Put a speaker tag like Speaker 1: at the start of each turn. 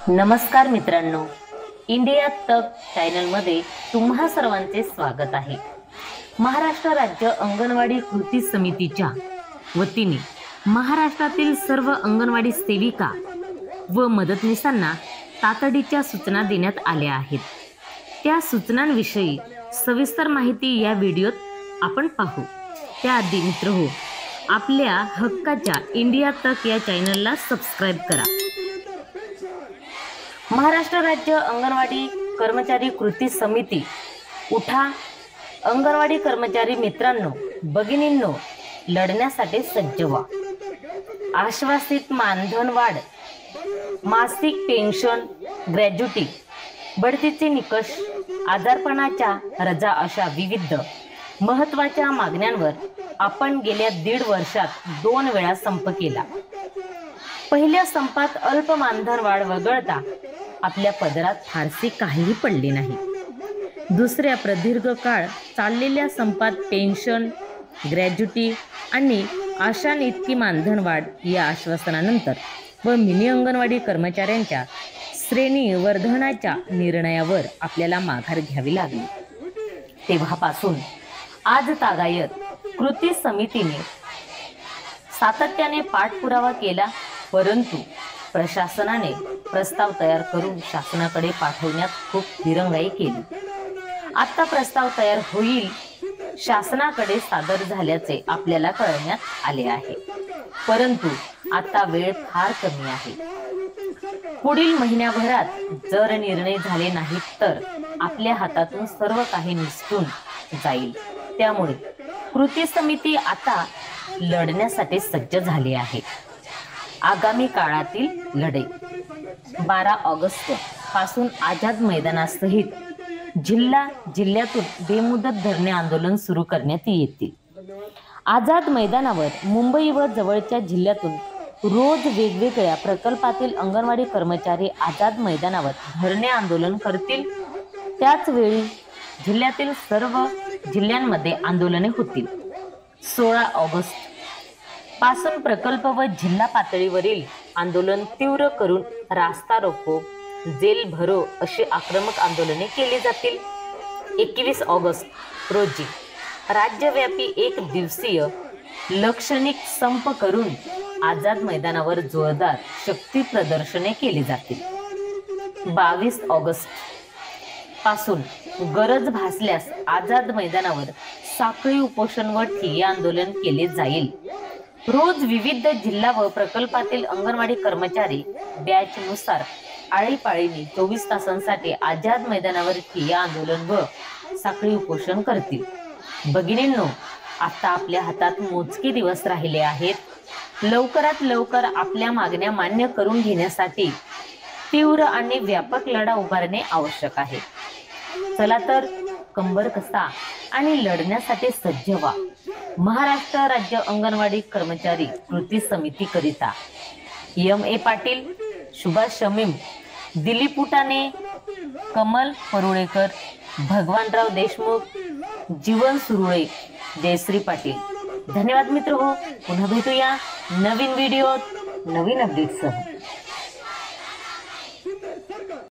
Speaker 1: नमस्कार मित्रांनो, इंडिया तक चॅनलमध्ये तुम्हा सर्वांचे स्वागत आहे। महाराष्ट्र राज्य अंगणवाडी कृती समितीच्या वतीने महाराष्ट्रातील सर्व अंगणवाडी सेविका व मदतनीसांना तातडीच्या सूचना देण्यात आल्या आहेत। त्या सूचनांविषयी सविस्तर माहिती या व्हिडिओत आपण पाहू। त्याआधी मित्रहो, आपल्या हक्काच्या इंडिया तक या चॅनलला सबस्क्राइब करा। महाराष्ट्र राज्य अंगणवाडी कर्मचारी कृती समिती उठा, अंगणवाडी कर्मचारी मित्रांनो, भगिनींनो, लढण्यासाठी सज्ज व्हा। आश्वासित मानधन वाढ, मासिक पेन्शन, ग्रॅज्युटी, बढतीचे निकष, आजारपणाच्या रजा अशा विविध महत्त्वाच्या मागण्यांवर आपण गेल्या 1.5 वर्षात 2 वेळा संप केला। पहिल्या संपात अल्प मानधन वाढ वगळता आपल्या पदरात फारसे काहीही पडले नाही। दुसऱ्या प्रदीर्घ काळ चाललेल्या संपात पेन्शन, ग्रॅज्युटी आणि आशानितकी मानधन वाढ या आश्वासनानंतर व मिनी अंगणवाडी कर्मचाऱ्यांच्या श्रेणी वर्धनाच्या निर्णयावर आपल्याला माघार घ्यावी लागली। तेव्हापासून आज तागायत कृती समितीने सातत्याने पाठपुरावा केला, परंतु प्रशासनाने प्रस्ताव तयार करून शासनाकडे पाठवण्यात खूप दिरंगाई केली। आता प्रस्ताव तयार होईल शासनाकडे सादर झाल्याचे आपल्याला कळवण्यात आले आहे, परंतु आता वेळ फार कमी आहे। पुढील महिन्याभरात जर निर्णय झाले नाहीत तर आपल्या हातातून सर्व काही निसटून जाईल। त्यामुळे कृती समिती आता लढण्यासाठी सज्ज झाली आहे। आगामी काळातील लढाई 12 ऑगस्ट पासून आझाद मैदानासहित जिल्ह्यातून बेमुदत धरणे आंदोलन सुरू करण्यात येतील। आझाद मैदानावर मुंबई व जवळच्या जिल्ह्यातून रोज वेगवेगळ्या प्रकल्पातील अंगणवाडी कर्मचारी आझाद मैदानावर धरणे आंदोलन करतील। त्याच वेळी जिल्ह्यातील सर्व जिल्ह्यांमध्ये आंदोलने होतील। 16 ऑगस्ट पासून प्रकल्प व जिल्हा पातळीवरील आंदोलन तीव्र करून रास्ता रोको, जेल भरो अशी आक्रमक आंदोलने केली जातील। 21 ऑगस्ट रोजी राज्यव्यापी 1 दिवसीय लाक्षणिक संप करून आझाद मैदानावर जोरदार शक्ती प्रदर्शने केली जातील। 22 ऑगस्ट पासून गरज भासल्यास आझाद मैदानावर साखळी उपोषण व ठिय्या आंदोलन केले जाईल। रोज विविध जिल्हा व प्रकल्पातील अंगणवाडी कर्मचारी बॅचनुसार आळीपाळीने 24 तासांसाठी आझाद मैदानावर ठिय्या आंदोलन व साखळी उपोषण करतील। भगिनींनो, आता आपल्या हातात मोजके दिवस राहिले आहेत। लवकरात लवकर आपल्या मागण्या मान्य करून घेण्यासाठी तीव्र आणि व्यापक लढा उभारणे आवश्यक आहे। चला तर कंबर कसा आणि लढण्यासाठी सज्ज व्हा। महाराष्ट्र राज्य अंगणवाडी कर्मचारी कृती समिती करिता M.A. पाटील, सुभाष शमीम, दिलीप उटाणे, कमल परुळेकर, भगवानराव देशमुख, जीवन सुरुळे, जयश्री पाटील। धन्यवाद मित्रहो, पुन्हा भेटूया नवीन व्हिडिओत नवीन अपडेटसह।